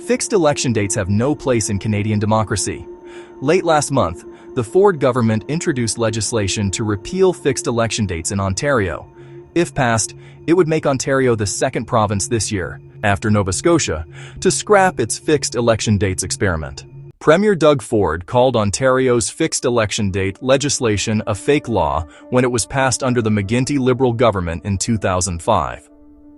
Fixed election dates have no place in Canadian democracy. Late last month, the Ford government introduced legislation to repeal fixed election dates in Ontario. If passed, it would make Ontario the second province this year, after Nova Scotia, to scrap its fixed election dates experiment. Premier Doug Ford called Ontario's fixed election date legislation a fake law when it was passed under the McGuinty Liberal government in 2005.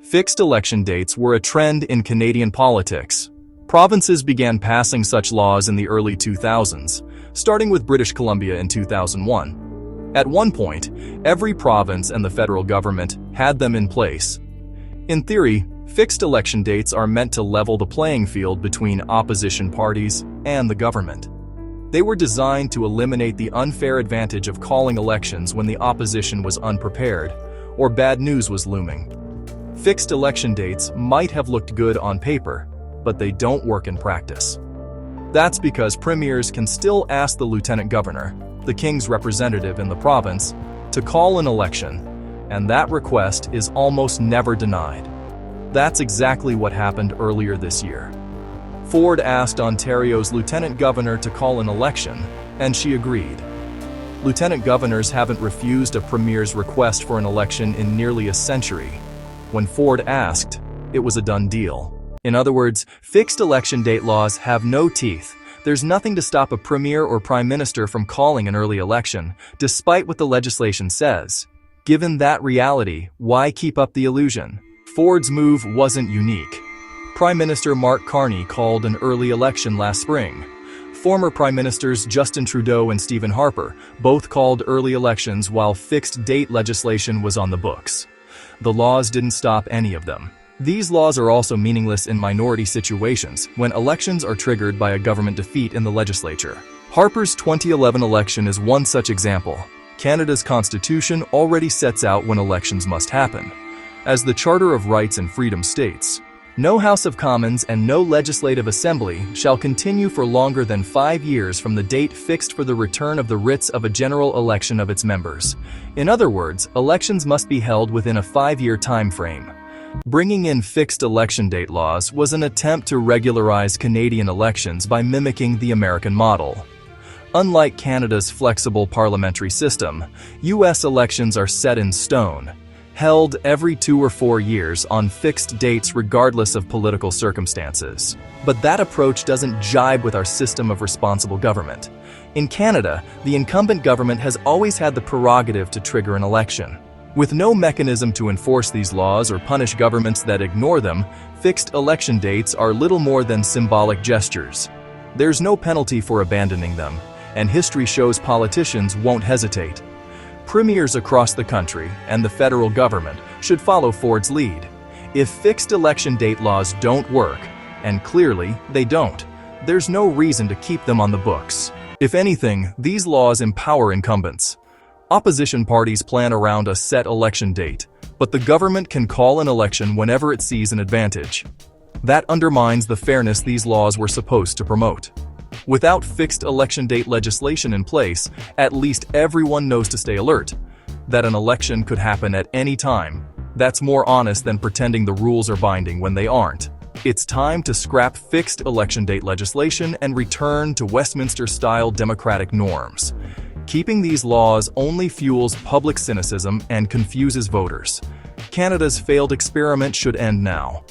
Fixed election dates were a trend in Canadian politics. Provinces began passing such laws in the early 2000s, starting with British Columbia in 2001. At one point, every province and the federal government had them in place. In theory, fixed election dates are meant to level the playing field between opposition parties and the government. They were designed to eliminate the unfair advantage of calling elections when the opposition was unprepared or bad news was looming. Fixed election dates might have looked good on paper, but they don't work in practice. That's because premiers can still ask the lieutenant governor, the king's representative in the province, to call an election, and that request is almost never denied. That's exactly what happened earlier this year. Ford asked Ontario's lieutenant governor to call an election, and she agreed. Lieutenant governors haven't refused a premier's request for an election in nearly a century. When Ford asked, it was a done deal. In other words, fixed election date laws have no teeth. There's nothing to stop a premier or prime minister from calling an early election, despite what the legislation says. Given that reality, why keep up the illusion? Ford's move wasn't unique. Prime Minister Mark Carney called an early election last spring. Former Prime Ministers Justin Trudeau and Stephen Harper both called early elections while fixed date legislation was on the books. The laws didn't stop any of them. These laws are also meaningless in minority situations when elections are triggered by a government defeat in the legislature. Harper's 2011 election is one such example. Canada's constitution already sets out when elections must happen. As the Charter of Rights and Freedom states, no House of Commons and no Legislative Assembly shall continue for longer than 5 years from the date fixed for the return of the writs of a general election of its members. In other words, elections must be held within a 5-year time frame. Bringing in fixed election date laws was an attempt to regularize Canadian elections by mimicking the American model. Unlike Canada's flexible parliamentary system, U.S. elections are set in stone, held every 2 or 4 years on fixed dates regardless of political circumstances. But that approach doesn't jibe with our system of responsible government. In Canada, the incumbent government has always had the prerogative to trigger an election. With no mechanism to enforce these laws or punish governments that ignore them, fixed election dates are little more than symbolic gestures. There's no penalty for abandoning them, and history shows politicians won't hesitate. Premiers across the country and the federal government should follow Ford's lead. If fixed election date laws don't work, and clearly they don't, there's no reason to keep them on the books. If anything, these laws empower incumbents. Opposition parties plan around a set election date, but the government can call an election whenever it sees an advantage. That undermines the fairness these laws were supposed to promote. Without fixed election date legislation in place, at least everyone knows to stay alert, that an election could happen at any time. That's more honest than pretending the rules are binding when they aren't. It's time to scrap fixed election date legislation and return to Westminster-style democratic norms. Keeping these laws only fuels public cynicism and confuses voters. Canada's failed experiment should end now.